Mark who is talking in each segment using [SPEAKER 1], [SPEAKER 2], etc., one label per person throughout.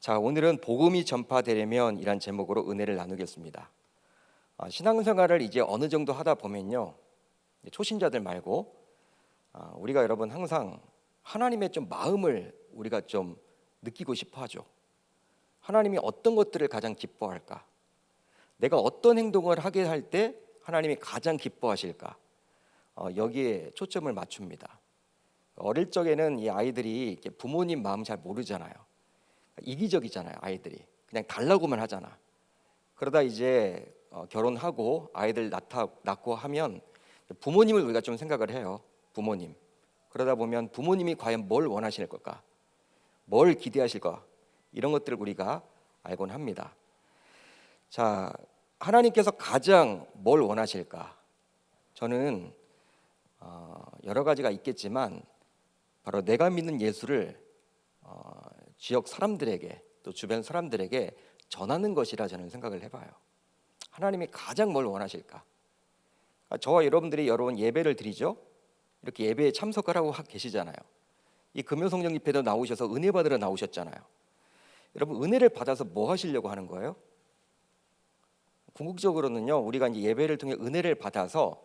[SPEAKER 1] 자, 오늘은 복음이 전파되려면 이란 제목으로 은혜를 나누겠습니다. 신앙생활을 이제 어느 정도 하다 보면요, 초신자들 말고 우리가 여러분 항상 하나님의 좀 마음을 우리가 좀 느끼고 싶어하죠. 하나님이 어떤 것들을 가장 기뻐할까? 내가 어떤 행동을 하게 할 때 하나님이 가장 기뻐하실까? 여기에 초점을 맞춥니다. 어릴 적에는 이 아이들이 부모님 마음 잘 모르잖아요. 이기적이잖아요. 아이들이 그냥 달라고만 하잖아. 그러다 이제 결혼하고 아이들 낳고 하면 부모님을 우리가 좀 생각을 해요. 부모님. 그러다 보면 부모님이 과연 뭘 원하실 걸까? 뭘 기대하실까? 이런 것들을 우리가 알곤 합니다. 자, 하나님께서 가장 뭘 원하실까? 저는 여러 가지가 있겠지만 바로 내가 믿는 예수를 지역 사람들에게 또 주변 사람들에게 전하는 것이라 저는 생각을 해봐요. 하나님이 가장 뭘 원하실까? 저와 여러분들이 여러 번 예배를 드리죠. 이렇게 예배에 참석을 하고 계시잖아요. 이 금요성령 집회도 나오셔서 은혜 받으러 나오셨잖아요. 여러분, 은혜를 받아서 뭐 하시려고 하는 거예요? 궁극적으로는요, 우리가 이제 예배를 통해 은혜를 받아서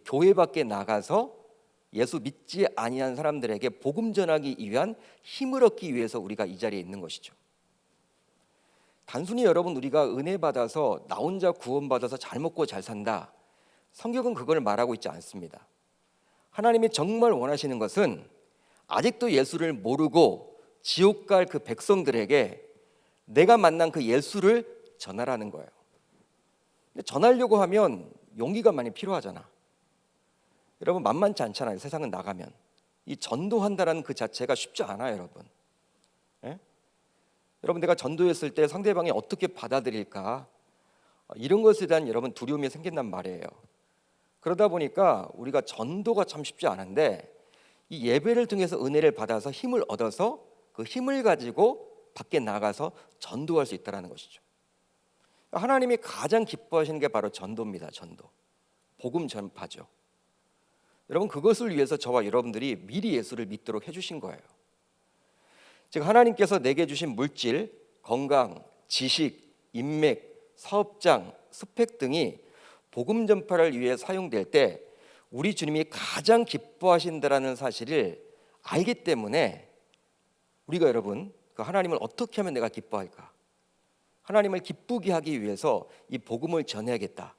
[SPEAKER 1] 교회 밖에 나가서 예수 믿지 아니한 사람들에게 복음 전하기 위한 힘을 얻기 위해서 우리가 이 자리에 있는 것이죠. 단순히 여러분 우리가 은혜 받아서 나 혼자 구원받아서 잘 먹고 잘 산다, 성경은 그걸 말하고 있지 않습니다. 하나님이 정말 원하시는 것은 아직도 예수를 모르고 지옥 갈 그 백성들에게 내가 만난 그 예수를 전하라는 거예요. 근데 전하려고 하면 용기가 많이 필요하잖아. 여러분, 만만치 않잖아요. 세상은 나가면 이 전도한다라는 그 자체가 쉽지 않아요, 여러분. 예? 여러분, 내가 전도했을 때 상대방이 어떻게 받아들일까, 이런 것에 대한 여러분 두려움이 생긴단 말이에요. 그러다 보니까 우리가 전도가 참 쉽지 않은데 이 예배를 통해서 은혜를 받아서 힘을 얻어서 그 힘을 가지고 밖에 나가서 전도할 수 있다는 것이죠. 하나님이 가장 기뻐하시는 게 바로 전도입니다. 전도, 복음 전파죠. 여러분, 그것을 위해서 저와 여러분들이 미리 예수를 믿도록 해주신 거예요. 즉, 하나님께서 내게 주신 물질, 건강, 지식, 인맥, 사업장, 스펙 등이 복음 전파를 위해 사용될 때 우리 주님이 가장 기뻐하신다라는 사실을 알기 때문에 우리가 여러분, 그 하나님을 어떻게 하면 내가 기뻐할까? 하나님을 기쁘게 하기 위해서 이 복음을 전해야겠다,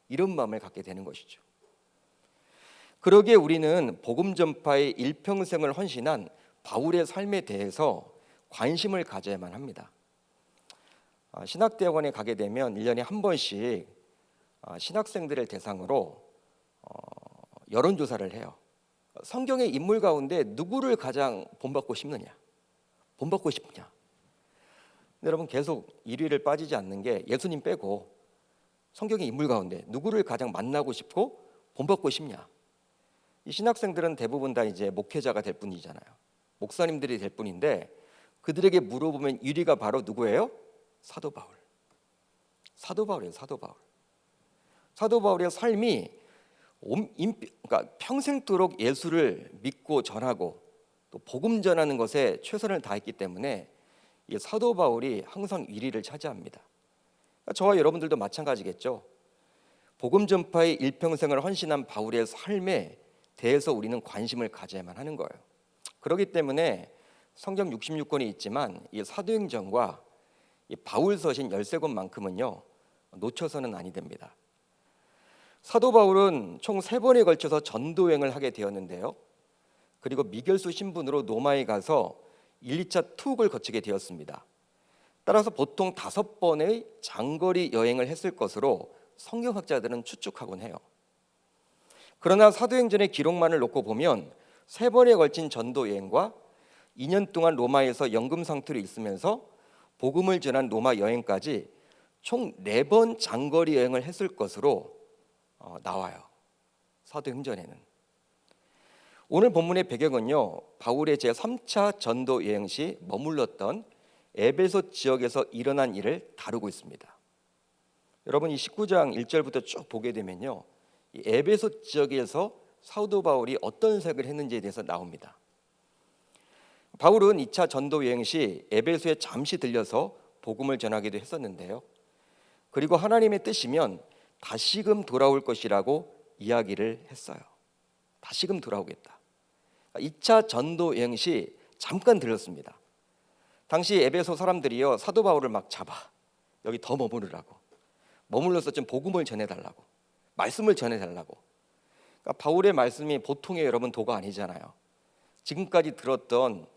[SPEAKER 1] 이런 마음을 갖게 되는 것이죠. 그러기에 우리는 복음 전파에 일평생을 헌신한 바울의 삶에 대해서 관심을 가져야만 합니다. 신학대학원에 가게 되면 1년에 한 번씩 신학생들을 대상으로 여론조사를 해요. 성경의 인물 가운데 누구를 가장 본받고 싶느냐, 본받고 싶냐. 근데 여러분, 계속 1위를 빠지지 않는 게 예수님 빼고 성경의 인물 가운데 누구를 가장 만나고 싶고 본받고 싶냐. 이 신학생들은 대부분 다 이제 목회자가 될 뿐이잖아요. 목사님들이 될 뿐인데 그들에게 물어보면 1위가 바로 누구예요? 사도 바울. 사도 바울이에요. 사도 바울. 사도 바울의 삶이 그러니까 평생도록 예수를 믿고 전하고 또 복음 전하는 것에 최선을 다했기 때문에 이 사도 바울이 항상 1위를 차지합니다. 그러니까 저와 여러분들도 마찬가지겠죠. 복음 전파에 일평생을 헌신한 바울의 삶에 대해서 우리는 관심을 가져야만 하는 거예요. 그렇기 때문에 성경 66권이 있지만 이 사도행전과 이 바울서신 13권만큼은요 놓쳐서는 아니 됩니다. 사도 바울은 총 3번에 걸쳐서 전도여행을 하게 되었는데요. 그리고 미결수 신분으로 로마에 가서 1, 2차 투옥을 거치게 되었습니다. 따라서 보통 5번의 장거리 여행을 했을 것으로 성경학자들은 추측하곤 해요. 그러나 사도행전의 기록만을 놓고 보면 3번에 걸친 전도 여행과 2년 동안 로마에서 연금 상태로 있으면서 복음을 전한 로마 여행까지 총 4번 장거리 여행을 했을 것으로 나와요. 사도행전에는. 오늘 본문의 배경은요, 바울의 제3차 전도 여행 시 머물렀던 에베소 지역에서 일어난 일을 다루고 있습니다. 여러분, 이 19장 1절부터 쭉 보게 되면요, 이 에베소 지역에서 사도 바울이 어떤 생각을 했는지에 대해서 나옵니다. 바울은 2차 전도 여행 시 에베소에 잠시 들려서 복음을 전하기도 했었는데요. 그리고 하나님의 뜻이면 다시금 돌아올 것이라고 이야기를 했어요. 다시금 돌아오겠다. 2차 전도 여행 시 잠깐 들렸습니다. 당시 에베소 사람들이요, 사도 바울을 막 잡아 여기 더 머무르라고, 머물러서 좀 복음을 전해달라고, 말씀을 전해달라고. 그러니까 바울의 말씀이 보통의 여러분 도가 아니잖아요. 지금까지 들었던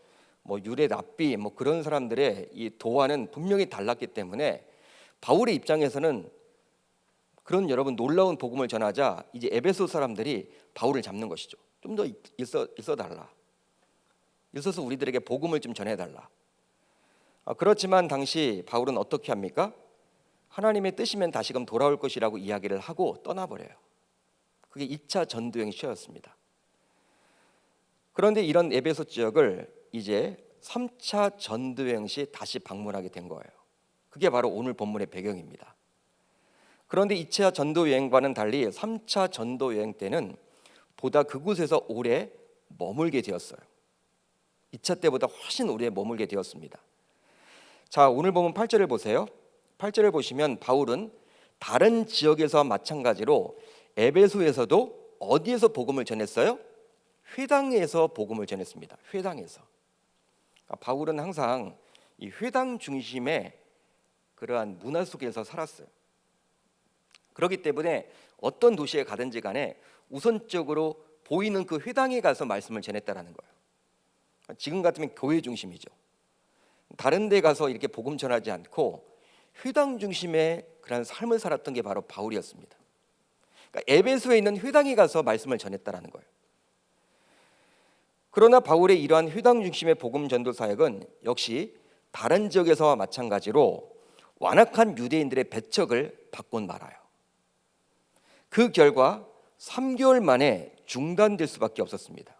[SPEAKER 1] 유대 랍비 그런 사람들의 이 도와는 분명히 달랐기 때문에 바울의 입장에서는 그런 여러분 놀라운 복음을 전하자 이제 에베소 사람들이 바울을 잡는 것이죠. 좀 더 있어 달라. 있어서 우리들에게 복음을 좀 전해달라. 그렇지만 당시 바울은 어떻게 합니까? 하나님의 뜻이면 다시금 돌아올 것이라고 이야기를 하고 떠나버려요. 그게 2차 전도여행 시였습니다. 그런데 이런 에베소 지역을 이제 3차 전도여행 시 다시 방문하게 된 거예요. 그게 바로 오늘 본문의 배경입니다. 그런데 2차 전도여행과는 달리 3차 전도여행 때는 보다 그곳에서 오래 머물게 되었어요. 2차 때보다 훨씬 오래 머물게 되었습니다. 자, 오늘 보면 8절을 보세요. 8절을 보시면 바울은 다른 지역에서와 마찬가지로 에베소에서도 어디에서 복음을 전했어요? 회당에서 복음을 전했습니다. 회당에서. 바울은 항상 이 회당 중심의 그러한 문화 속에서 살았어요. 그렇기 때문에 어떤 도시에 가든지 간에 우선적으로 보이는 그 회당에 가서 말씀을 전했다라는 거예요. 지금 같으면 교회 중심이죠. 다른 데 가서 이렇게 복음 전하지 않고 회당 중심의 그런 삶을 살았던 게 바로 바울이었습니다. 그러니까 에베소에 있는 회당에 가서 말씀을 전했다라는 거예요. 그러나 바울의 이러한 회당 중심의 복음 전도 사역은 역시 다른 지역에서와 마찬가지로 완악한 유대인들의 배척을 받곤 말아요. 그 결과 3개월 만에 중단될 수밖에 없었습니다.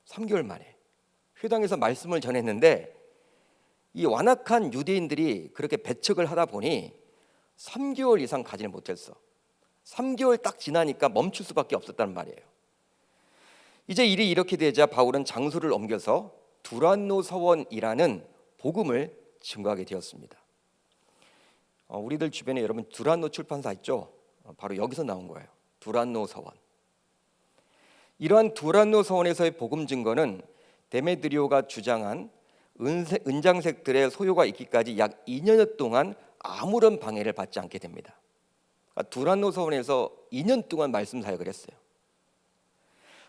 [SPEAKER 1] 3개월 만에 회당에서 말씀을 전했는데 이 완악한 유대인들이 그렇게 배척을 하다 보니 3개월 이상 가지를 못했어. 3개월 딱 지나니까 멈출 수밖에 없었다는 말이에요. 이제 일이 이렇게 되자 바울은 장소를 옮겨서 두란노 서원이라는 복음을 증거하게 되었습니다. 우리들 주변에 여러분 두란노 출판사 있죠? 바로 여기서 나온 거예요. 두란노 서원. 이러한 두란노 서원에서의 복음 증거는 데메드리오가 주장한 은장색들의 소유가 있기까지 약 2년여 동안 아무런 방해를 받지 않게 됩니다. 두란노 서원에서 2년 동안 말씀 사역을 했어요.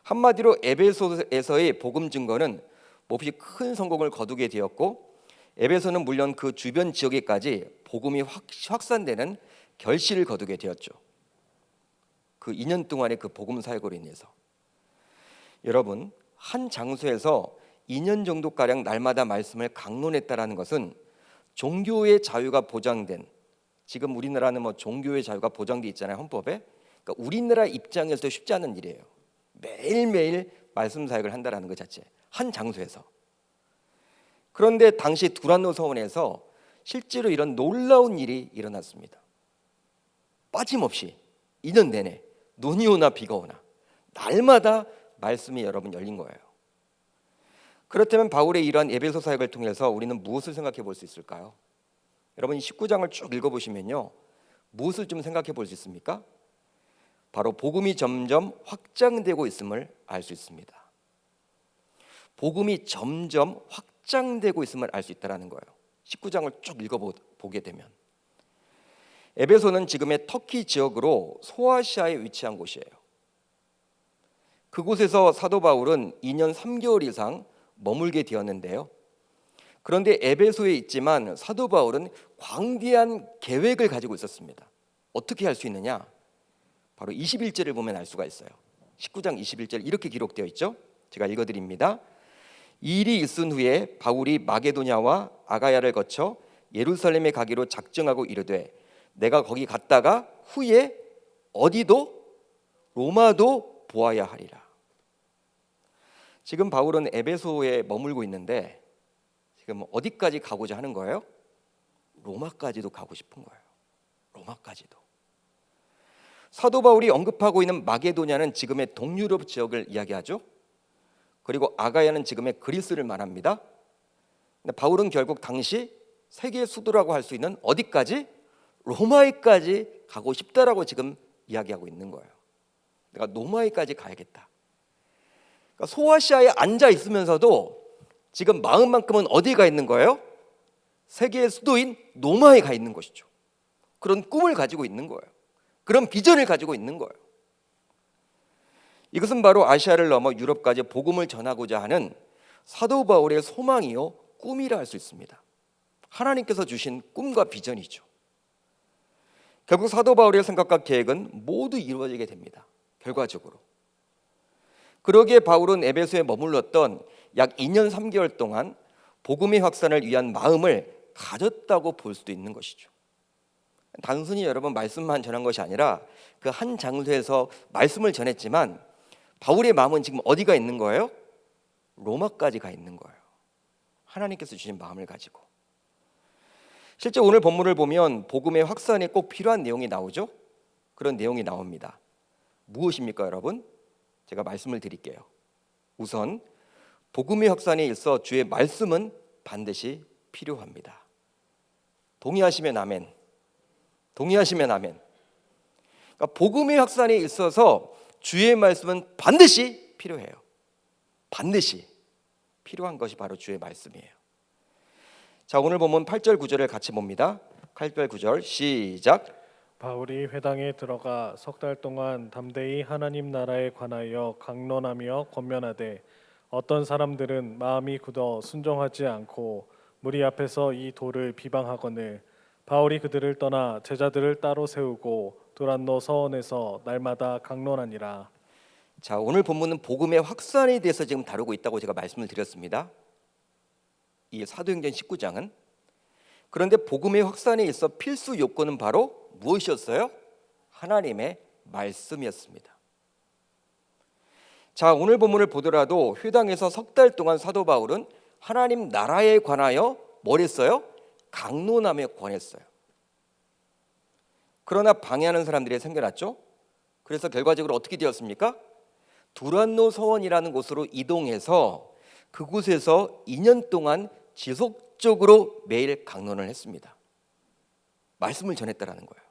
[SPEAKER 1] 한마디로 에베소에서의 복음 증거는 몹시 큰 성공을 거두게 되었고, 에베소는 물론 그 주변 지역에까지 복음이 확산되는 결실을 거두게 되었죠. 그 2년 동안의 그 복음 사역으로 인해서. 여러분, 한 장소에서 2년 정도가량 날마다 말씀을 강론했다라는 것은 종교의 자유가 보장된, 지금 우리나라는 종교의 자유가 보장돼 있잖아요, 헌법에. 그러니까 우리나라 입장에서도 쉽지 않은 일이에요. 매일매일 말씀 사역을 한다라는 것 자체, 한 장소에서. 그런데 당시 두란노 서원에서 실제로 이런 놀라운 일이 일어났습니다. 빠짐없이 2년 내내 눈이 오나 비가 오나 날마다 말씀이 여러분 열린 거예요. 그렇다면 바울의 이러한 에베소 사역을 통해서 우리는 무엇을 생각해 볼 수 있을까요? 여러분 19장을 쭉 읽어보시면요, 무엇을 좀 생각해 볼 수 있습니까? 바로 복음이 점점 확장되고 있음을 알 수 있습니다. 복음이 점점 확장되고 있음을 알 수 있다는 거예요. 19장을 쭉 읽어보게 되면 에베소는 지금의 터키 지역으로 소아시아에 위치한 곳이에요. 그곳에서 사도 바울은 2년 3개월 이상 머물게 되었는데요. 그런데 에베소에 있지만 사도 바울은 광대한 계획을 가지고 있었습니다. 어떻게 할 수 있느냐? 바로 21절을 보면 알 수가 있어요. 19장 21절 이렇게 기록되어 있죠. 제가 읽어드립니다. 이 일이 있은 후에 바울이 마게도냐와 아가야를 거쳐 예루살렘에 가기로 작정하고 이르되 내가 거기 갔다가 후에 어디도 로마도 보아야 하리라. 지금 바울은 에베소에 머물고 있는데 지금 어디까지 가고자 하는 거예요? 로마까지도 가고 싶은 거예요. 로마까지도. 사도 바울이 언급하고 있는 마게도냐는 지금의 동유럽 지역을 이야기하죠. 그리고 아가야는 지금의 그리스를 말합니다. 근데 바울은 결국 당시 세계 수도라고 할 수 있는 어디까지? 로마에까지 가고 싶다라고 지금 이야기하고 있는 거예요. 내가 로마에까지 가야겠다. 그러니까 소아시아에 앉아 있으면서도 지금 마음만큼은 어디에 가 있는 거예요? 세계의 수도인 로마에 가 있는 것이죠. 그런 꿈을 가지고 있는 거예요. 그런 비전을 가지고 있는 거예요. 이것은 바로 아시아를 넘어 유럽까지 복음을 전하고자 하는 사도 바울의 소망이요 꿈이라 할 수 있습니다. 하나님께서 주신 꿈과 비전이죠. 결국 사도 바울의 생각과 계획은 모두 이루어지게 됩니다. 결과적으로. 그러기에 바울은 에베소에 머물렀던 약 2년 3개월 동안 복음의 확산을 위한 마음을 가졌다고 볼 수도 있는 것이죠. 단순히 여러분 말씀만 전한 것이 아니라 그 한 장소에서 말씀을 전했지만 바울의 마음은 지금 어디가 있는 거예요? 로마까지 가 있는 거예요. 하나님께서 주신 마음을 가지고. 실제 오늘 본문을 보면 복음의 확산에 꼭 필요한 내용이 나오죠. 그런 내용이 나옵니다. 무엇입니까, 여러분? 제가 말씀을 드릴게요. 우선 복음의 확산에 있어 주의 말씀은 반드시 필요합니다. 동의하시면 아멘. 동의하시면 아멘. 그러니까 복음의 확산에 있어서 주의 말씀은 반드시 필요해요. 반드시 필요한 것이 바로 주의 말씀이에요. 자, 오늘 본문 8절 9절을 같이 봅니다. 8절 9절 시작.
[SPEAKER 2] 바울이 회당에 들어가 석 달 동안 담대히 하나님 나라에 관하여 강론하며 권면하되 어떤 사람들은 마음이 굳어 순종하지 않고 무리 앞에서 이 도를 비방하거늘 바울이 그들을 떠나 제자들을 따로 세우고 두란노 서원에서 날마다 강론하니라.
[SPEAKER 1] 자, 오늘 본문은 복음의 확산에 대해서 지금 다루고 있다고 제가 말씀을 드렸습니다. 이 사도행전 19장은. 그런데 복음의 확산에 있어 필수 요건은 바로 무엇이었어요? 하나님의 말씀이었습니다. 자, 오늘 본문을 보더라도 회당에서 석 달 동안 사도 바울은 하나님 나라에 관하여 뭘 했어요? 강론하며 권했어요. 그러나 방해하는 사람들이 생겨났죠. 그래서 결과적으로 어떻게 되었습니까? 두란노 서원이라는 곳으로 이동해서 그곳에서 2년 동안 지속적으로 매일 강론을 했습니다. 말씀을 전했다라는 거예요.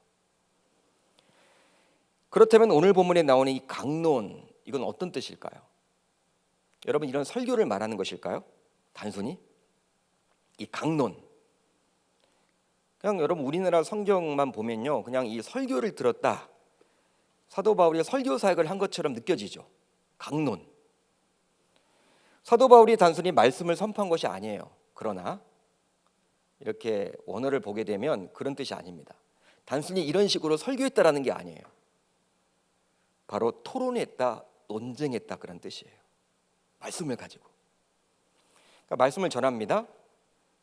[SPEAKER 1] 그렇다면 오늘 본문에 나오는 이 강론, 이건 어떤 뜻일까요? 여러분, 이런 설교를 말하는 것일까요? 단순히 이 강론, 그냥 여러분 우리나라 성경만 보면요, 그냥 이 설교를 들었다, 사도 바울이 설교 사역을 한 것처럼 느껴지죠. 강론. 사도 바울이 단순히 말씀을 선포한 것이 아니에요. 그러나 이렇게 원어를 보게 되면 그런 뜻이 아닙니다. 단순히 이런 식으로 설교했다라는 게 아니에요. 바로 토론했다, 논쟁했다, 그런 뜻이에요. 말씀을 가지고. 그러니까 말씀을 전합니다.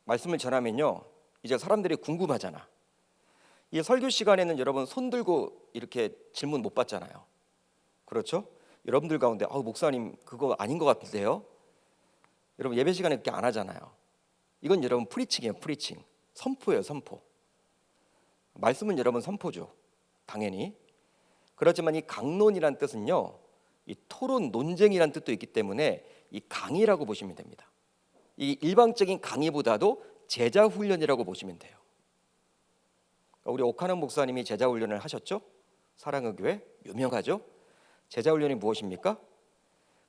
[SPEAKER 1] 말씀을 전하면요, 이제 사람들이 궁금하잖아. 이 설교 시간에는 여러분 손 들고 이렇게 질문 못 받잖아요. 그렇죠? 여러분들 가운데 목사님 그거 아닌 것 같은데요? 여러분 예배 시간에 그렇게 안 하잖아요. 이건 여러분 프리칭이에요. 프리칭. 선포예요. 선포. 말씀은 여러분 선포죠. 당연히. 그렇지만 이 강론이란 뜻은요, 이 토론, 논쟁이란 뜻도 있기 때문에 이 강의라고 보시면 됩니다. 이 일방적인 강의보다도 제자 훈련이라고 보시면 돼요. 우리 오카는 목사님이 제자 훈련을 하셨죠? 사랑의 교회 유명하죠? 제자 훈련이 무엇입니까?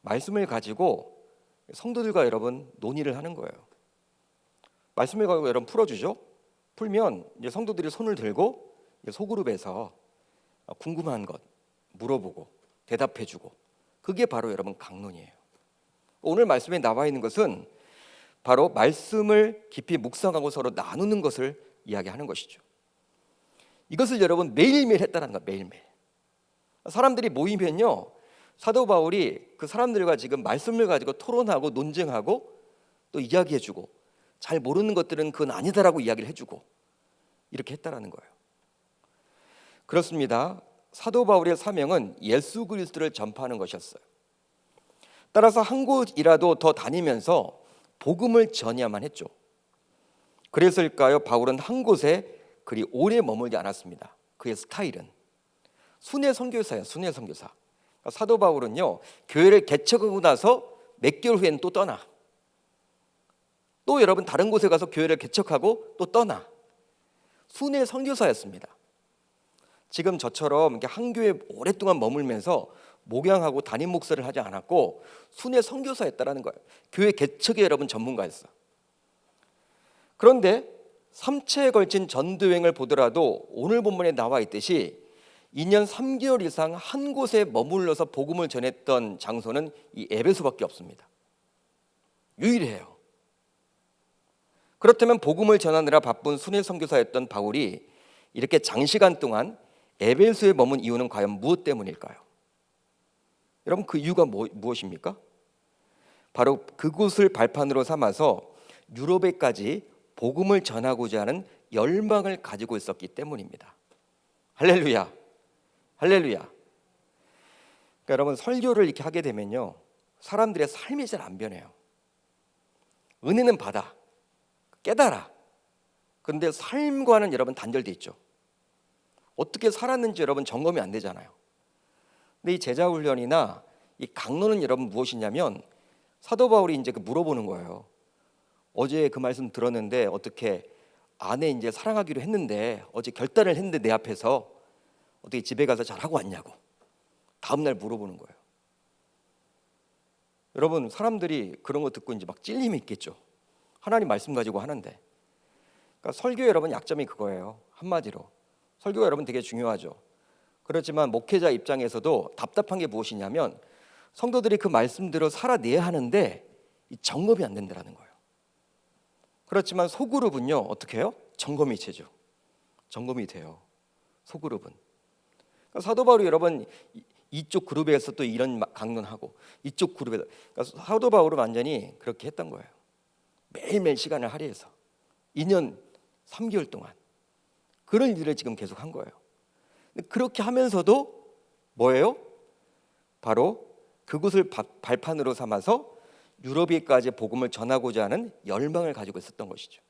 [SPEAKER 1] 말씀을 가지고 성도들과 여러분 논의를 하는 거예요. 말씀을 가지고 여러분 풀어주죠? 풀면 이제 성도들이 손을 들고 소그룹에서 궁금한 것 물어보고 대답해주고, 그게 바로 여러분 강론이에요. 오늘 말씀에 나와 있는 것은 바로 말씀을 깊이 묵상하고 서로 나누는 것을 이야기하는 것이죠. 이것을 여러분 매일매일 했다는 거예요. 매일매일. 사람들이 모이면요, 사도 바울이 그 사람들과 지금 말씀을 가지고 토론하고 논쟁하고 또 이야기해주고, 잘 모르는 것들은 그건 아니다라고 이야기를 해주고, 이렇게 했다라는 거예요. 그렇습니다. 사도 바울의 사명은 예수 그리스도를 전파하는 것이었어요. 따라서 한 곳이라도 더 다니면서 복음을 전해야만 했죠. 그래서일까요? 바울은 한 곳에 그리 오래 머물지 않았습니다. 그의 스타일은 순회 선교사예요. 순회 선교사. 사도 바울은요, 교회를 개척하고 나서 몇 개월 후에는 또 떠나. 또 여러분 다른 곳에 가서 교회를 개척하고 또 떠나. 순회 선교사였습니다. 지금 저처럼 이렇게 한 교회에 오랫동안 머물면서 목양하고 담임 목사를 하지 않았고 순회 선교사였다라는 거예요. 교회 개척에 여러분 전문가였어. 그런데 3차에 걸친 전도여행을 보더라도 오늘 본문에 나와 있듯이 2년 3개월 이상 한 곳에 머물러서 복음을 전했던 장소는 이 에베소밖에 없습니다. 유일해요. 그렇다면 복음을 전하느라 바쁜 순회 선교사였던 바울이 이렇게 장시간 동안 에베소에 머문 이유는 과연 무엇 때문일까요? 여러분 그 이유가 무엇입니까? 바로 그곳을 발판으로 삼아서 유럽에까지 복음을 전하고자 하는 열망을 가지고 있었기 때문입니다. 할렐루야, 할렐루야. 그러니까 여러분 설교를 이렇게 하게 되면요, 사람들의 삶이 잘 안 변해요. 은혜는 받아, 깨달아. 그런데 삶과는 여러분 단절돼 있죠. 어떻게 살았는지 여러분 점검이 안 되잖아요. 근데 이 제자 훈련이나 이 강론은 여러분 무엇이냐면 사도 바울이 이제 물어보는 거예요. 어제 그 말씀 들었는데 어떻게 아내 이제 사랑하기로 했는데 어제 결단을 했는데 내 앞에서 어떻게 집에 가서 잘 하고 왔냐고 다음 날 물어보는 거예요. 여러분 사람들이 그런 거 듣고 이제 막 찔림이 있겠죠. 하나님 말씀 가지고 하는데. 그러니까 설교 여러분 약점이 그거예요. 한마디로 설교가 여러분 되게 중요하죠. 그렇지만 목회자 입장에서도 답답한 게 무엇이냐면 성도들이 그 말씀대로 살아내야 하는데 이 점검이 안 된다는 거예요. 그렇지만 소그룹은요 어떻게 해요? 점검이 되죠. 점검이 돼요. 소그룹은. 그러니까 사도 바울이 여러분 이쪽 그룹에서 또 이런 강론하고 이쪽 그룹에서, 그러니까 사도 바울은 완전히 그렇게 했던 거예요. 매일매일 시간을 할애해서 2년 3개월 동안 그런 일을 지금 계속 한 거예요. 그렇게 하면서도 뭐예요? 바로 그곳을 발판으로 삼아서 유럽에까지 복음을 전하고자 하는 열망을 가지고 있었던 것이죠.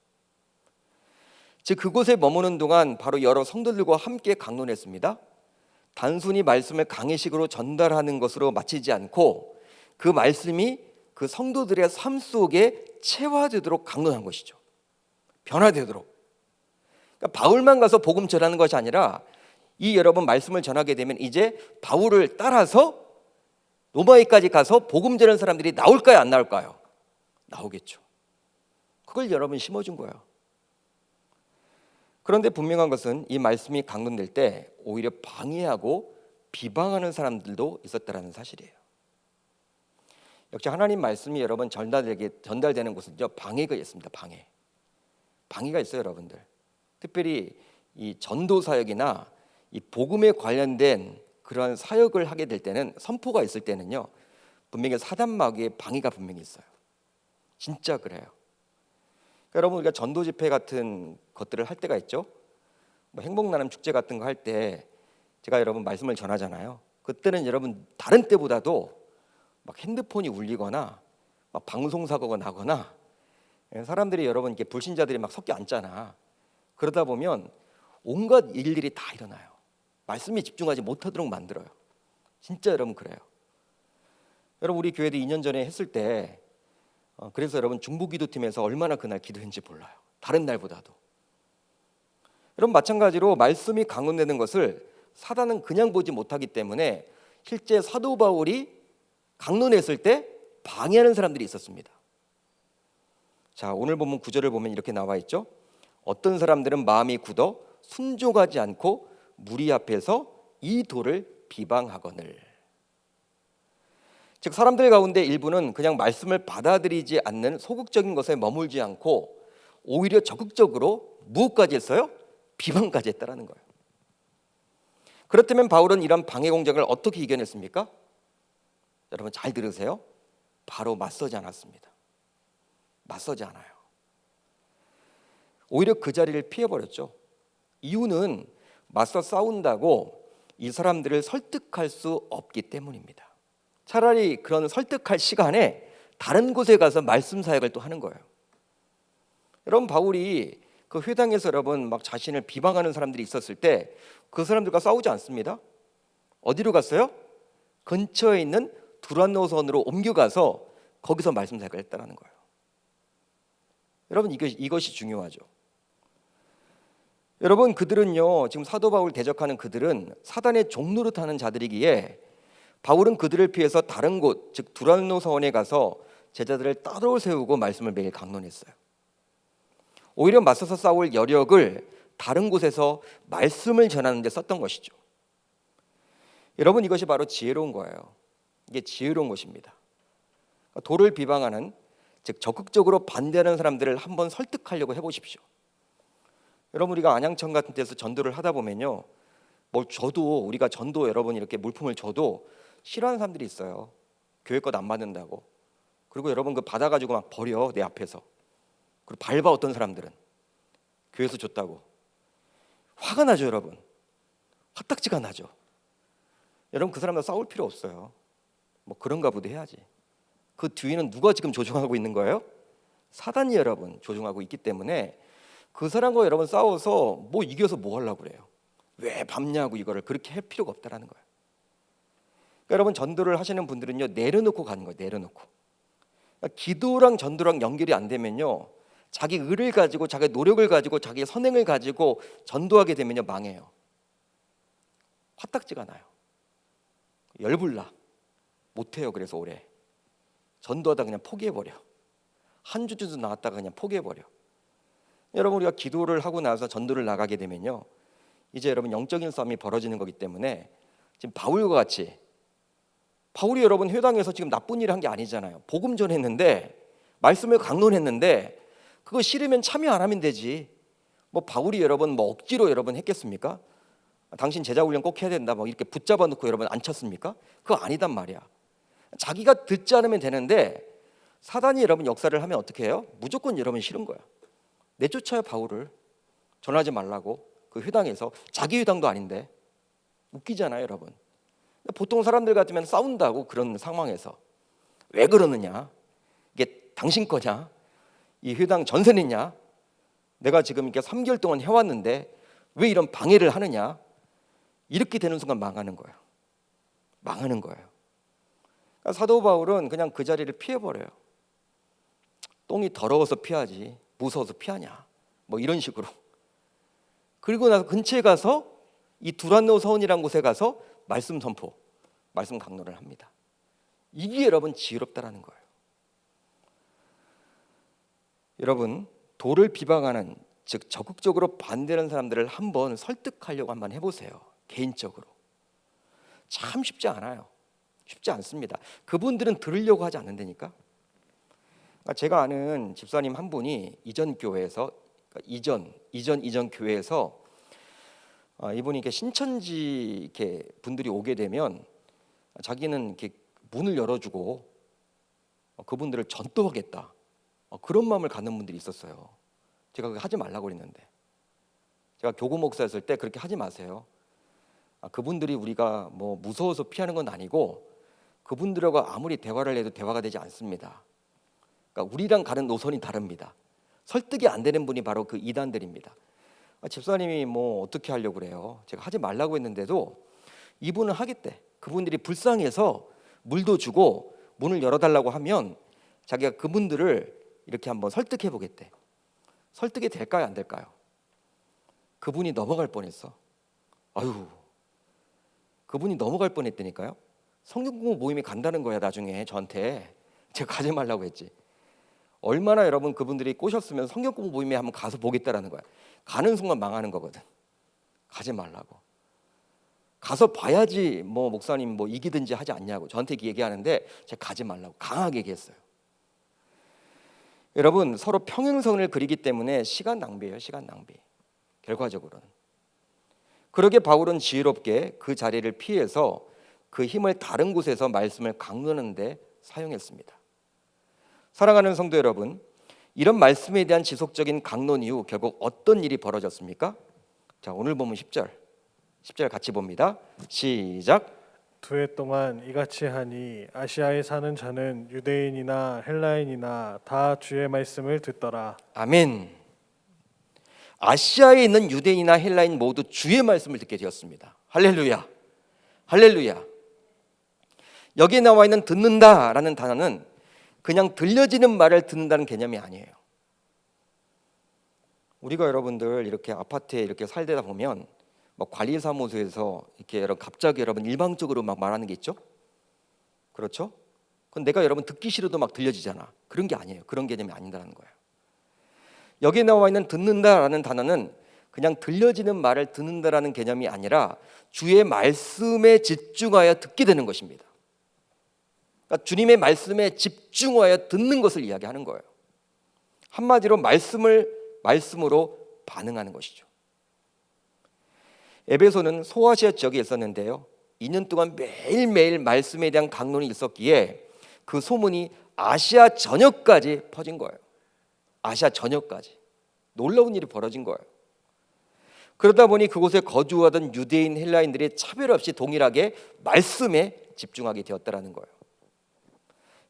[SPEAKER 1] 즉 그곳에 머무는 동안 바로 여러 성도들과 함께 강론했습니다. 단순히 말씀을 강의식으로 전달하는 것으로 마치지 않고 그 말씀이 그 성도들의 삶 속에 체화되도록 강론한 것이죠. 변화되도록. 그러니까 바울만 가서 복음 전하는 것이 아니라 이 여러분 말씀을 전하게 되면 이제 바울을 따라서 로마에까지 가서 복음 전하는 사람들이 나올까요, 안 나올까요? 나오겠죠. 그걸 여러분 심어준 거예요. 그런데 분명한 것은 이 말씀이 강론될 때 오히려 방해하고 비방하는 사람들도 있었다는 사실이에요. 역시 하나님 말씀이 여러분 전달되는 곳은요 방해가 있습니다. 방해가 있어요, 여러분들. 특별히 이 전도 사역이나 이 복음에 관련된 그러한 사역을 하게 될 때는, 선포가 있을 때는요 분명히 사단 마귀의 방해가 분명히 있어요. 진짜 그래요. 그러니까 여러분 우리가 전도 집회 같은 것들을 할 때가 있죠. 뭐 행복나눔 축제 같은 거 할 때 제가 여러분 말씀을 전하잖아요. 그때는 여러분 다른 때보다도 막 핸드폰이 울리거나 막 방송 사고가 나거나 사람들이 여러분 이렇게 불신자들이 막 섞여 앉잖아. 그러다 보면 온갖 일들이 다 일어나요. 말씀에 집중하지 못하도록 만들어요. 진짜 여러분 그래요. 여러분 우리 교회도 2년 전에 했을 때 그래서 여러분 중보기도팀에서 얼마나 그날 기도했는지 몰라요. 다른 날보다도. 여러분 마찬가지로 말씀이 강론되는 것을 사단은 그냥 보지 못하기 때문에 실제 사도 바울이 강론했을 때 방해하는 사람들이 있었습니다. 자, 오늘 본문 9절을 보면 이렇게 나와 있죠. 어떤 사람들은 마음이 굳어 순종하지 않고 무리 앞에서 이 도를 비방하거늘. 즉 사람들 가운데 일부는 그냥 말씀을 받아들이지 않는 소극적인 것에 머물지 않고 오히려 적극적으로 무엇까지 했어요? 비방까지 했다라는 거예요. 그렇다면 바울은 이런 방해 공작을 어떻게 이겨냈습니까? 여러분 잘 들으세요. 바로 맞서지 않았습니다. 맞서지 않아요. 오히려 그 자리를 피해버렸죠. 이유는 맞서 싸운다고 이 사람들을 설득할 수 없기 때문입니다. 차라리 그런 설득할 시간에 다른 곳에 가서 말씀 사역을 또 하는 거예요. 여러분 바울이 그 회당에서 여러분 막 자신을 비방하는 사람들이 있었을 때 그 사람들과 싸우지 않습니다. 어디로 갔어요? 근처에 있는 두란노선으로 옮겨가서 거기서 말씀 사역을 했다는 거예요. 여러분 이것이 중요하죠. 여러분 그들은요, 지금 사도 바울 대적하는 그들은 사단의 종노릇하는 자들이기에 바울은 그들을 피해서 다른 곳, 즉 두란노 서원에 가서 제자들을 따로 세우고 말씀을 매일 강론했어요. 오히려 맞서서 싸울 여력을 다른 곳에서 말씀을 전하는 데 썼던 것이죠. 여러분 이것이 바로 지혜로운 거예요. 이게 지혜로운 것입니다. 도를 비방하는, 즉 적극적으로 반대하는 사람들을 한번 설득하려고 해보십시오. 여러분 우리가 안양천 같은 데서 전도를 하다 보면요, 뭘 줘도, 우리가 전도 여러분 이렇게 물품을 줘도 싫어하는 사람들이 있어요. 교회 것 안 받는다고. 그리고 여러분 그 받아가지고 막 버려, 내 앞에서. 그리고 밟아, 어떤 사람들은 교회에서 줬다고. 화가 나죠 여러분. 화딱지가 나죠. 여러분 그 사람과 싸울 필요 없어요. 뭐 그런가 보다 해야지. 그 뒤에는 누가 지금 조종하고 있는 거예요? 사단이 여러분 조종하고 있기 때문에 그 사람과 여러분 싸워서 뭐 이겨서 뭐 하려고 그래요? 왜 밟냐고 이거를 그렇게 할 필요가 없다라는 거예요. 그러니까 여러분 전도를 하시는 분들은요, 내려놓고 가는 거예요. 내려놓고. 그러니까 기도랑 전도랑 연결이 안 되면요, 자기 의를 가지고, 자기 노력을 가지고, 자기 선행을 가지고 전도하게 되면요 망해요. 화딱지가 나요. 열불나. 못해요. 그래서 올해 전도하다 그냥 포기해버려. 한 주도 나왔다가 그냥 포기해버려. 여러분 우리가 기도를 하고 나서 전도를 나가게 되면요, 이제 여러분 영적인 싸움이 벌어지는 거기 때문에 지금 바울과 같이, 바울이 여러분 회당에서 지금 나쁜 일을 한 게 아니잖아요. 복음 전했는데, 말씀을 강론했는데, 그거 싫으면 참여 안 하면 되지. 뭐 바울이 여러분 뭐 억지로 여러분 했겠습니까? 당신 제자 훈련 꼭 해야 된다 뭐 이렇게 붙잡아 놓고 여러분 안 쳤습니까? 그거 아니단 말이야. 자기가 듣지 않으면 되는데, 사단이 여러분 역사를 하면 어떻게 해요? 무조건 여러분 싫은 거야. 내쫓아요. 바울을 전하지 말라고. 그 회당에서, 자기 회당도 아닌데. 웃기잖아요 여러분. 보통 사람들 같으면 싸운다고. 그런 상황에서 왜 그러느냐, 이게 당신 거냐, 이 회당 전세 냈냐, 내가 지금 이렇게 3개월 동안 해왔는데 왜 이런 방해를 하느냐, 이렇게 되는 순간 망하는 거예요. 망하는 거예요. 그러니까 사도 바울은 그냥 그 자리를 피해버려요. 똥이 더러워서 피하지 무서워서 피하냐, 뭐 이런 식으로. 그리고 나서 근처에 가서 이 두란노 서원이라는 곳에 가서 말씀 선포, 말씀 강론을 합니다. 이게 여러분 지혜롭다라는 거예요. 여러분 도를 비방하는, 즉 적극적으로 반대하는 사람들을 한번 설득하려고 한번 해보세요. 개인적으로 참 쉽지 않아요. 쉽지 않습니다. 그분들은 들으려고 하지 않는다니까. 제가 아는 집사님 한 분이 이전 교회에서, 이전 교회에서 이분이 이렇게 신천지 이렇게 분들이 오게 되면 자기는 이렇게 문을 열어주고 그분들을 전도하겠다, 그런 마음을 갖는 분들이 있었어요. 제가 그거 하지 말라고 그랬는데, 제가 교구 목사였을 때 그렇게 하지 마세요. 그분들이 우리가 뭐 무서워서 피하는 건 아니고 그분들하고 아무리 대화를 해도 대화가 되지 않습니다. 그러니까 우리랑 가는 노선이 다릅니다. 설득이 안 되는 분이 바로 그 이단들입니다. 집사님이 뭐 어떻게 하려고 그래요? 제가 하지 말라고 했는데도 이분은 하겠대. 그분들이 불쌍해서 물도 주고 문을 열어달라고 하면 자기가 그분들을 이렇게 한번 설득해 보겠대. 설득이 될까요, 안 될까요? 그분이 넘어갈 뻔했어. 아유, 그분이 넘어갈 뻔했다니까요. 성경 공부 모임에 간다는 거야. 나중에 저한테 제가 가지 말라고 했지. 얼마나 여러분 그분들이 꼬셨으면 성경 공부 모임에 한번 가서 보겠다라는 거야. 가는 순간 망하는 거거든. 가지 말라고. 가서 봐야지 뭐 목사님 뭐 이기든지 하지 않냐고 저한테 얘기하는데 제가 가지 말라고 강하게 얘기했어요. 여러분 서로 평행선을 그리기 때문에 시간 낭비예요. 시간 낭비. 결과적으로는. 그러게 바울은 지혜롭게 그 자리를 피해서 그 힘을 다른 곳에서 말씀을 강론하는 데 사용했습니다. 사랑하는 성도 여러분, 이런 말씀에 대한 지속적인 강론 이후 결국 어떤 일이 벌어졌습니까? 자, 오늘 보면 10절 같이 봅니다. 시작.
[SPEAKER 2] 2해 동안 이같이 하니 아시아에 사는 자는 유대인이나 헬라인이나 다 주의 말씀을 듣더라.
[SPEAKER 1] 아멘. 아시아에 있는 유대인이나 헬라인 모두 주의 말씀을 듣게 되었습니다. 할렐루야. 할렐루야. 여기에 나와 있는 듣는다라는 단어는 그냥 들려지는 말을 듣는다는 개념이 아니에요. 우리가 여러분들 이렇게 아파트에 이렇게 살다 보면 막 관리사무소에서 이렇게 갑자기 여러분 일방적으로 막 말하는 게 있죠? 그렇죠? 그건 내가 여러분 듣기 싫어도 막 들려지잖아. 그런 게 아니에요. 그런 개념이 아니다라는 거예요. 여기에 나와 있는 듣는다라는 단어는 그냥 들려지는 말을 듣는다라는 개념이 아니라 주의 말씀에 집중하여 듣게 되는 것입니다. 그러니까 주님의 말씀에 집중하여 듣는 것을 이야기하는 거예요. 한마디로 말씀으로 반응하는 것이죠. 에베소는 소아시아 지역에 있었는데요, 2년 동안 매일매일 말씀에 대한 강론이 있었기에 그 소문이 아시아 전역까지 퍼진 거예요. 아시아 전역까지. 놀라운 일이 벌어진 거예요. 그러다 보니 그곳에 거주하던 유대인, 헬라인들이 차별 없이 동일하게 말씀에 집중하게 되었다라는 거예요.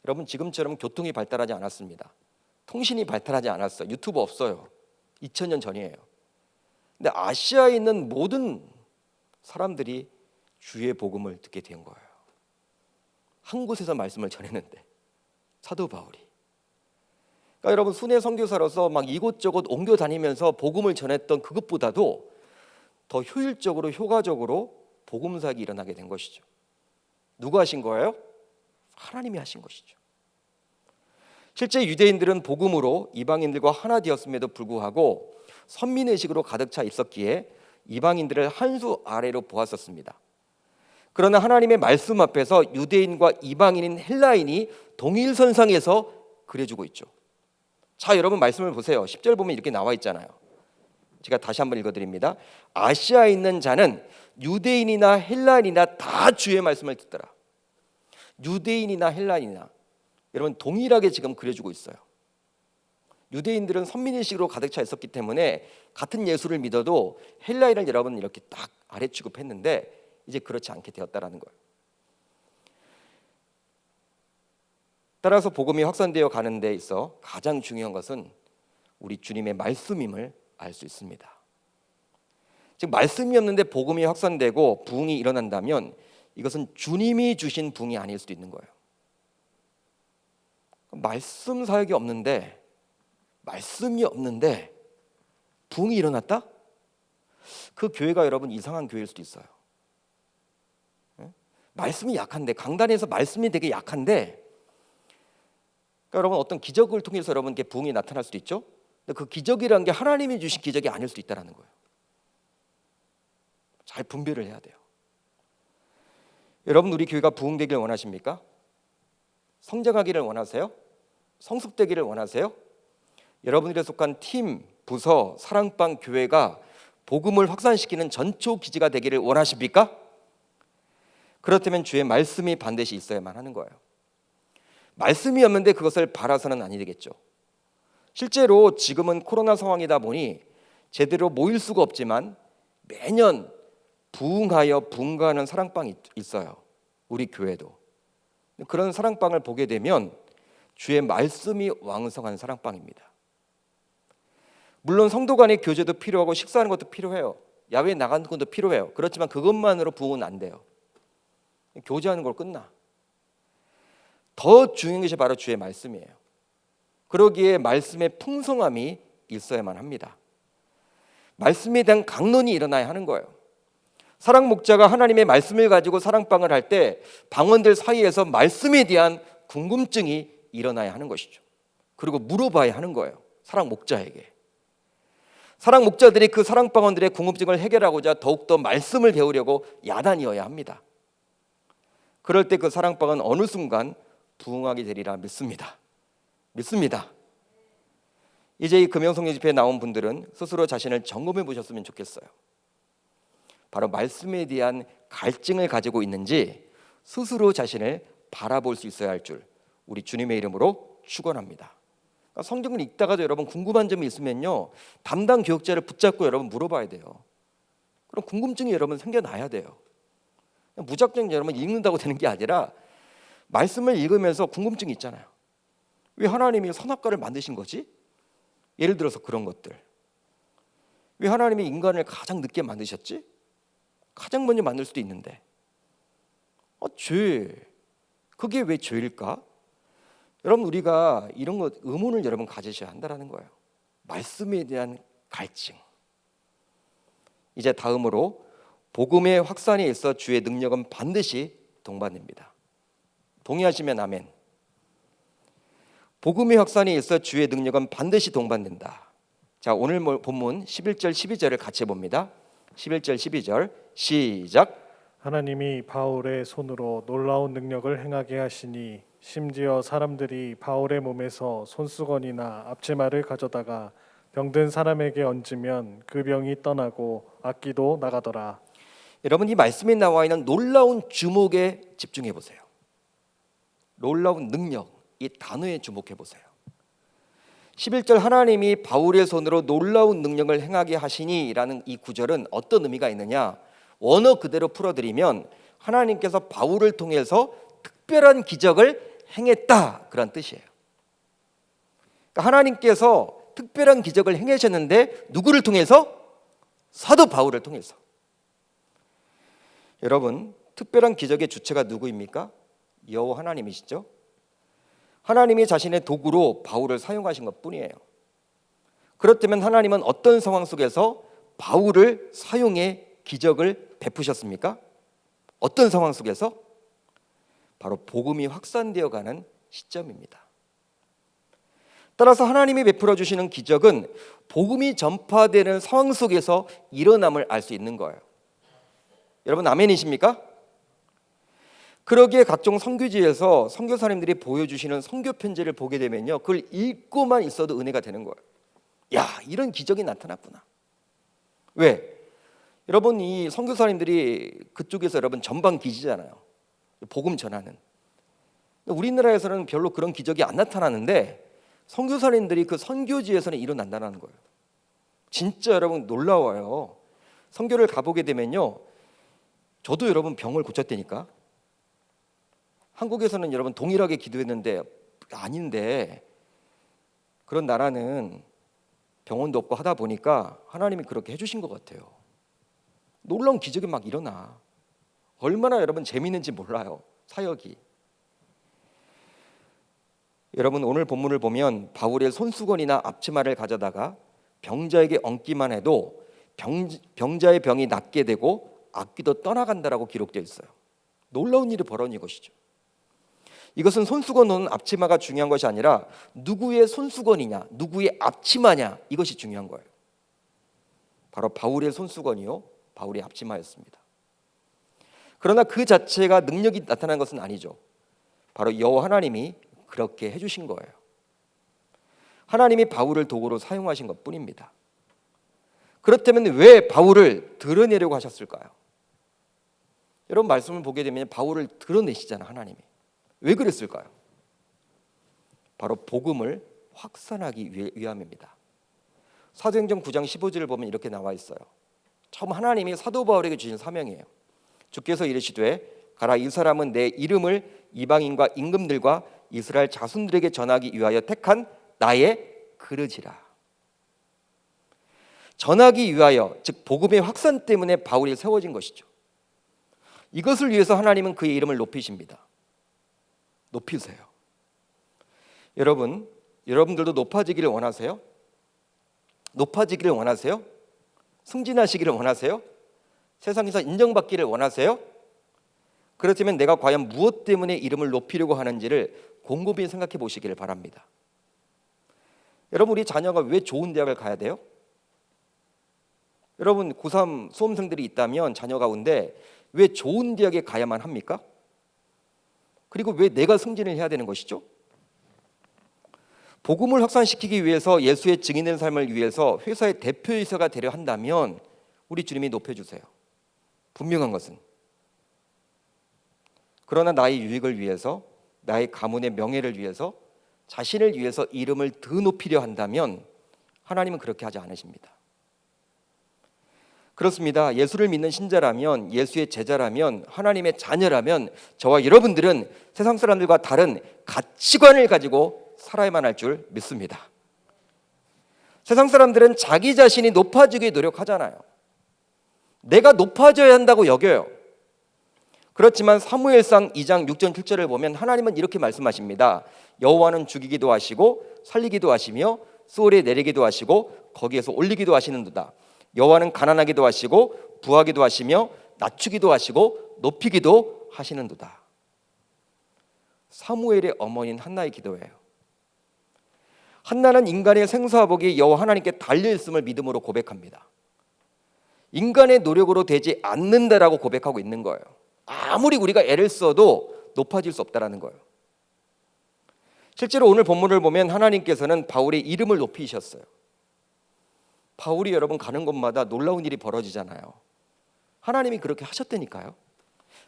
[SPEAKER 1] 여러분, 지금처럼 교통이 발달하지 않았습니다. 통신이 발달하지 않았어요. 유튜브 없어요. 2000년 전이에요. 근데 아시아에 있는 모든 사람들이 주의 복음을 듣게 된 거예요. 한 곳에서 말씀을 전했는데, 사도 바울이. 그러니까 여러분, 순회 선교사로서 막 이곳저곳 옮겨 다니면서 복음을 전했던 그것보다도 더 효율적으로, 효과적으로 복음 사역이 일어나게 된 것이죠. 누가 하신 거예요? 하나님이 하신 것이죠. 실제 유대인들은 복음으로 이방인들과 하나 되었음에도 불구하고 선민의식으로 가득 차 있었기에 이방인들을 한 수 아래로 보았었습니다. 그러나 하나님의 말씀 앞에서 유대인과 이방인인 헬라인이 동일선상에서 그려주고 있죠. 자, 여러분 말씀을 보세요. 10절 보면 이렇게 나와 있잖아요. 제가 다시 한번 읽어드립니다. 아시아에 있는 자는 유대인이나 헬라인이나 다 주의 말씀을 듣더라. 유대인이나 헬라인이나, 여러분 동일하게 지금 그려주고 있어요. 유대인들은 선민의식으로 가득 차 있었기 때문에 같은 예수를 믿어도 헬라인을 여러분 이렇게 딱 아래 취급했는데 이제 그렇지 않게 되었다라는 거예요. 따라서 복음이 확산되어 가는 데 있어 가장 중요한 것은 우리 주님의 말씀임을 알 수 있습니다. 즉 말씀이 없는데 복음이 확산되고 부흥이 일어난다면 이것은 주님이 주신 부흥이 아닐 수도 있는 거예요. 말씀 사역이 없는데, 말씀이 없는데 부흥이 일어났다? 그 교회가 여러분 이상한 교회일 수도 있어요. 말씀이 약한데, 강단에서 말씀이 되게 약한데, 그러니까 여러분 어떤 기적을 통해서 여러분께 부흥이 나타날 수도 있죠. 근데 그 기적이라는 게 하나님이 주신 기적이 아닐 수도 있다는 거예요. 잘 분별을 해야 돼요. 여러분, 우리 교회가 부흥되기를 원하십니까? 성장하기를 원하세요? 성숙되기를 원하세요? 여러분들에 속한 팀, 부서, 사랑방 교회가 복음을 확산시키는 전초 기지가 되기를 원하십니까? 그렇다면 주의 말씀이 반드시 있어야만 하는 거예요. 말씀이 없는데 그것을 바라서는 아니 되겠죠. 실제로 지금은 코로나 상황이다 보니 제대로 모일 수가 없지만 매년 부흥하여 분가하는 사랑방이 있어요. 우리 교회도. 그런 사랑방을 보게 되면 주의 말씀이 왕성한 사랑방입니다. 물론 성도 간의 교제도 필요하고 식사하는 것도 필요해요. 야외에 나가는 것도 필요해요. 그렇지만 그것만으로 부흥은 안 돼요. 교제하는 걸 끝나. 더 중요한 것이 바로 주의 말씀이에요. 그러기에 말씀의 풍성함이 있어야만 합니다. 말씀에 대한 강론이 일어나야 하는 거예요. 사랑 목자가 하나님의 말씀을 가지고 사랑방을 할 때 방언들 사이에서 말씀에 대한 궁금증이 일어나야 하는 것이죠. 그리고 물어봐야 하는 거예요. 사랑 목자에게. 사랑 목자들이 그 사랑방언들의 궁금증을 해결하고자 더욱더 말씀을 배우려고 야단이어야 합니다. 그럴 때 그 사랑방은 어느 순간 부흥하게 되리라 믿습니다. 이제 이 금영성령 집회에 나온 분들은 스스로 자신을 점검해 보셨으면 좋겠어요. 바로 말씀에 대한 갈증을 가지고 있는지 스스로 자신을 바라볼 수 있어야 할 줄 우리 주님의 이름으로 축원합니다. 그러니까 성경을 읽다가도 여러분 궁금한 점이 있으면요, 담당 교육자를 붙잡고 여러분 물어봐야 돼요. 그럼 궁금증이 여러분 생겨나야 돼요. 무작정 여러분 읽는다고 되는 게 아니라 말씀을 읽으면서 궁금증이 있잖아요. 왜 하나님이 선악과를 만드신 거지? 예를 들어서 그런 것들. 왜 하나님이 인간을 가장 늦게 만드셨지? 가장 먼저 만들 수도 있는데. 죄. 그게 왜 죄일까? 여러분, 우리가 이런 것 의문을 여러분 가지셔야 한다는 거예요. 말씀에 대한 갈증. 이제 다음으로 복음의 확산에 있어 주의 능력은 반드시 동반됩니다. 동의하시면 아멘. 복음의 확산에 있어 주의 능력은 반드시 동반된다. 자, 오늘 본문 11절 12절을 같이 봅니다. 11절 12절 시작.
[SPEAKER 2] 하나님이 바울의 손으로 놀라운 능력을 행하게 하시니 심지어 사람들이 바울의 몸에서 손수건이나 앞치마를 가져다가 병든 사람에게 얹으면 그 병이 떠나고 악기도 나가더라.
[SPEAKER 1] 여러분, 이 말씀에 나와 있는 놀라운 주목에 집중해 보세요. 놀라운 능력, 이 단어에 주목해 보세요. 11절 하나님이 바울의 손으로 놀라운 능력을 행하게 하시니라는 이 구절은 어떤 의미가 있느냐? 원어 그대로 풀어드리면 하나님께서 바울을 통해서 특별한 기적을 행했다, 그런 뜻이에요. 그러니까 하나님께서 특별한 기적을 행하셨는데 누구를 통해서? 사도 바울을 통해서. 여러분, 특별한 기적의 주체가 누구입니까? 여호와 하나님이시죠. 하나님이 자신의 도구로 바울을 사용하신 것뿐이에요. 그렇다면 하나님은 어떤 상황 속에서 바울을 사용해 기적을 베푸셨습니까? 어떤 상황 속에서? 바로 복음이 확산되어 가는 시점입니다. 따라서 하나님이 베풀어 주시는 기적은 복음이 전파되는 상황 속에서 일어남을 알 수 있는 거예요. 여러분, 아멘이십니까? 그러기에 각종 선교지에서 선교사님들이 보여주시는 선교 편지를 보게 되면요, 그걸 읽고만 있어도 은혜가 되는 거예요. 야, 이런 기적이 나타났구나. 왜? 여러분, 이 선교사님들이 그쪽에서 여러분 전방 기지잖아요. 복음 전하는. 우리나라에서는 별로 그런 기적이 안 나타나는데 선교사님들이 그 선교지에서는 일어난다는 거예요. 진짜 여러분 놀라워요. 선교를 가보게 되면요, 저도 여러분 병을 고쳤다니까. 한국에서는 여러분 동일하게 기도했는데 아닌데, 그런 나라는 병원도 없고 하다 보니까 하나님이 그렇게 해주신 것 같아요. 놀라운 기적이 막 일어나. 얼마나 여러분 재미있는지 몰라요, 사역이. 여러분, 오늘 본문을 보면 바울의 손수건이나 앞치마를 가져다가 병자에게 얹기만 해도 병자의 병이 낫게 되고 악귀도 떠나간다라고 기록되어 있어요. 놀라운 일이 벌어진 것이죠. 이것은 손수건 혹은 앞치마가 중요한 것이 아니라 누구의 손수건이냐, 누구의 앞치마냐, 이것이 중요한 거예요. 바로 바울의 손수건이요, 바울의 앞치마였습니다. 그러나 그 자체가 능력이 나타난 것은 아니죠. 바로 여호와 하나님이 그렇게 해주신 거예요. 하나님이 바울을 도구로 사용하신 것뿐입니다. 그렇다면 왜 바울을 드러내려고 하셨을까요? 여러분, 말씀을 보게 되면 바울을 드러내시잖아요, 하나님이. 왜 그랬을까요? 바로 복음을 확산하기 위함입니다. 사도행전 9장 15절을 보면 이렇게 나와 있어요. 처음 하나님이 사도 바울에게 주신 사명이에요. 주께서 이르시되 가라, 이 사람은 내 이름을 이방인과 임금들과 이스라엘 자손들에게 전하기 위하여 택한 나의 그릇이라. 전하기 위하여, 즉 복음의 확산 때문에 바울이 세워진 것이죠. 이것을 위해서 하나님은 그의 이름을 높이십니다. 높이세요. 여러분들도 높아지기를 원하세요? 높아지기를 원하세요? 승진하시기를 원하세요? 세상에서 인정받기를 원하세요? 그렇다면 내가 과연 무엇 때문에 이름을 높이려고 하는지를 곰곰이 생각해 보시기를 바랍니다. 여러분, 우리 자녀가 왜 좋은 대학을 가야 돼요? 여러분, 고3 수험생들이 있다면 자녀 가운데 왜 좋은 대학에 가야만 합니까? 그리고 왜 내가 승진을 해야 되는 것이죠? 복음을 확산시키기 위해서, 예수의 증인된 삶을 위해서 회사의 대표이사가 되려 한다면 우리 주님이 높여주세요. 분명한 것은. 그러나 나의 유익을 위해서, 나의 가문의 명예를 위해서, 자신을 위해서 이름을 더 높이려 한다면 하나님은 그렇게 하지 않으십니다. 그렇습니다. 예수를 믿는 신자라면, 예수의 제자라면, 하나님의 자녀라면 저와 여러분들은 세상 사람들과 다른 가치관을 가지고 살아야만 할 줄 믿습니다. 세상 사람들은 자기 자신이 높아지기 노력하잖아요. 내가 높아져야 한다고 여겨요. 그렇지만 사무엘상 2장 6절 7절을 보면 하나님은 이렇게 말씀하십니다. 여호와는 죽이기도 하시고 살리기도 하시며 수월에 내리기도 하시고 거기에서 올리기도 하시는도다. 여호와는 가난하기도 하시고 부하기도 하시며 낮추기도 하시고 높이기도 하시는도다. 사무엘의 어머니인 한나의 기도예요. 한나는 인간의 생사복이 여호와 하나님께 달려있음을 믿음으로 고백합니다. 인간의 노력으로 되지 않는다라고 고백하고 있는 거예요. 아무리 우리가 애를 써도 높아질 수 없다라는 거예요. 실제로 오늘 본문을 보면 하나님께서는 바울의 이름을 높이셨어요. 바울이 여러분 가는 곳마다 놀라운 일이 벌어지잖아요. 하나님이 그렇게 하셨다니까요.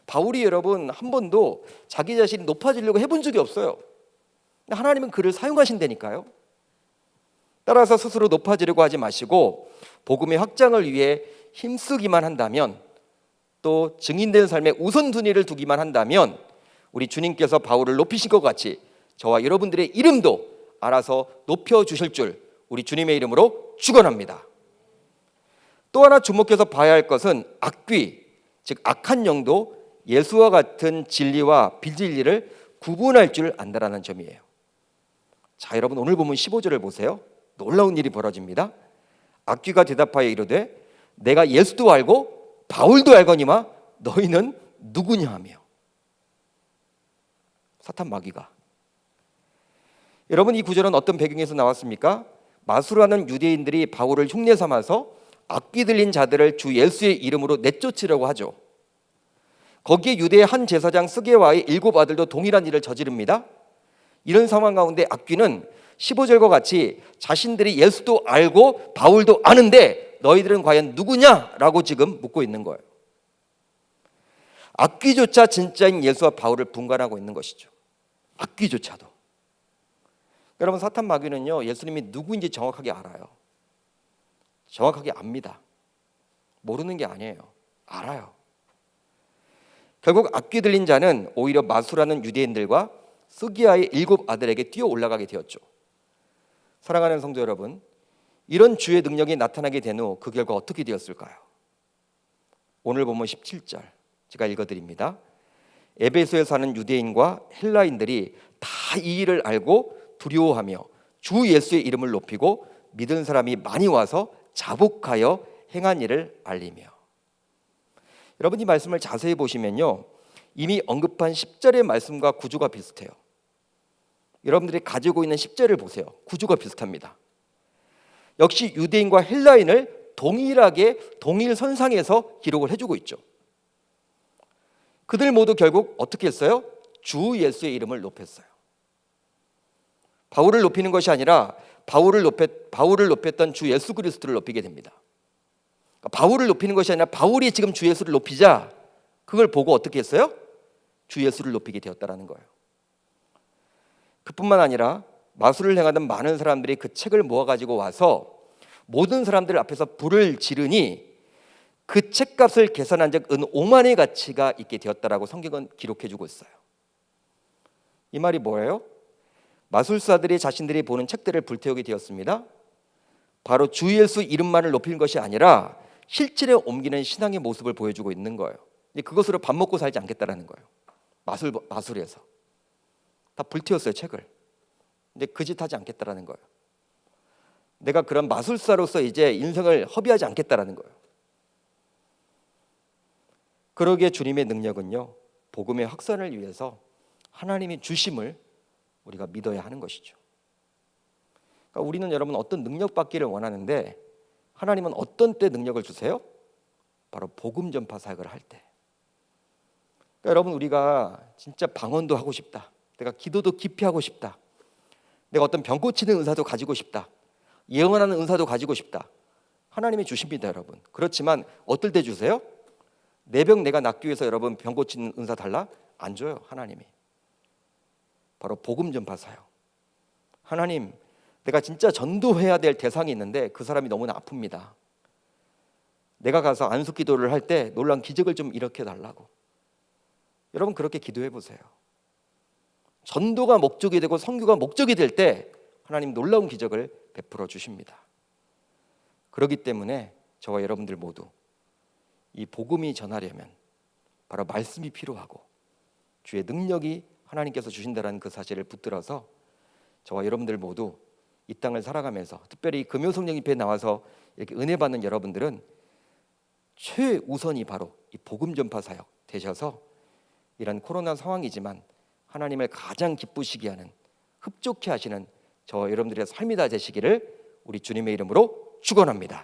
[SPEAKER 1] 바울이 여러분 한 번도 자기 자신이 높아지려고 해본 적이 없어요. 하나님은 그를 사용하신다니까요. 따라서 스스로 높아지려고 하지 마시고 복음의 확장을 위해 힘쓰기만 한다면, 또 증인된 삶에 우선순위를 두기만 한다면 우리 주님께서 바울을 높이신 것 같이 저와 여러분들의 이름도 알아서 높여주실 줄 우리 주님의 이름으로 축원합니다. 또 하나 주목해서 봐야 할 것은 악귀, 즉 악한 영도 예수와 같은 진리와 비진리를 구분할 줄 안다라는 점이에요. 자, 여러분 오늘 보면 15절을 보세요. 놀라운 일이 벌어집니다. 악귀가 대답하여 이르되 내가 예수도 알고 바울도 알거니와 너희는 누구냐 하며. 사탄 마귀가. 여러분 이 구절은 어떤 배경에서 나왔습니까? 마술하는 유대인들이 바울을 흉내 삼아서 악귀 들린 자들을 주 예수의 이름으로 내쫓으려고 하죠. 거기에 유대의 한 제사장 스게와의 7 아들도 동일한 일을 저지릅니다. 이런 상황 가운데 악귀는 15절과 같이 자신들이 예수도 알고 바울도 아는데 너희들은 과연 누구냐라고 지금 묻고 있는 거예요. 악귀조차 진짜인 예수와 바울을 분간하고 있는 것이죠. 악귀조차도. 여러분 사탄 마귀는요 예수님이 누구인지 정확하게 알아요. 정확하게 압니다. 모르는 게 아니에요. 알아요. 결국 악귀 들린 자는 오히려 마술하는 유대인들과 스기야의 7 아들에게 뛰어 올라가게 되었죠. 사랑하는 성도 여러분, 이런 주의 능력이 나타나게 된 후 그 결과 어떻게 되었을까요? 오늘 보면 17절 제가 읽어드립니다. 에베소에 사는 유대인과 헬라인들이 다 이 일을 알고 두려워하며 주 예수의 이름을 높이고 믿은 사람이 많이 와서 자복하여 행한 일을 알리며. 여러분 이 말씀을 자세히 보시면요 이미 언급한 10절의 말씀과 구조가 비슷해요. 여러분들이 가지고 있는 10절을 보세요. 구조가 비슷합니다. 역시 유대인과 헬라인을 동일하게 동일 선상에서 기록을 해주고 있죠. 그들 모두 결국 어떻게 했어요? 주 예수의 이름을 높였어요. 바울을 높이는 것이 아니라 바울을 높였던 주 예수 그리스도를 높이게 됩니다. 바울을 높이는 것이 아니라 바울이 지금 주 예수를 높이자 그걸 보고 어떻게 했어요? 주 예수를 높이게 되었다라는 거예요. 그뿐만 아니라 마술을 행하던 많은 사람들이 그 책을 모아가지고 와서 모든 사람들 앞에서 불을 지르니 그 책값을 계산한 적 은 5만의 가치가 있게 되었다라고 성경은 기록해주고 있어요. 이 말이 뭐예요? 마술사들이 자신들이 보는 책들을 불태우게 되었습니다. 바로 주 예수 이름만을 높이는 것이 아니라 실질에 옮기는 신앙의 모습을 보여주고 있는 거예요. 그것으로 밥 먹고 살지 않겠다라는 거예요. 마술에서 다 불태웠어요 책을. 근데 그 짓 하지 않겠다라는 거예요. 내가 그런 마술사로서 이제 인생을 허비하지 않겠다라는 거예요. 그러기에 주님의 능력은요 복음의 확산을 위해서 하나님이 주심을 우리가 믿어야 하는 것이죠. 그러니까 우리는 여러분 어떤 능력 받기를 원하는데 하나님은 어떤 때 능력을 주세요? 바로 복음 전파 사역을 할 때. 그러니까 여러분 우리가 진짜 방언도 하고 싶다. 내가 기도도 깊이 하고 싶다. 내가 어떤 병 고치는 은사도 가지고 싶다. 예언하는 은사도 가지고 싶다. 하나님이 주십니다 여러분. 그렇지만 어떨 때 주세요? 내 병 내가 낫기 위해서 여러분 병 고치는 은사 달라? 안 줘요 하나님이. 바로 복음 전파 사역. 하나님 내가 진짜 전도해야 될 대상이 있는데 그 사람이 너무나 아픕니다. 내가 가서 안수 기도를 할 때 놀라운 기적을 좀 일으켜 달라고. 여러분 그렇게 기도해 보세요. 전도가 목적이 되고 선교가 목적이 될 때 하나님 놀라운 기적을 베풀어 주십니다. 그렇기 때문에 저와 여러분들 모두 이 복음이 전하려면 바로 말씀이 필요하고 주의 능력이 하나님께서 주신다라는 그 사실을 붙들어서 저와 여러분들 모두 이 땅을 살아가면서 특별히 금요성령 집회에 나와서 이렇게 은혜 받는 여러분들은 최우선이 바로 이 복음 전파 사역 되셔서 이런 코로나 상황이지만 하나님을 가장 기쁘시게 하는 흡족해 하시는 저와 여러분들의 삶이 다 되시기를 우리 주님의 이름으로 축원합니다.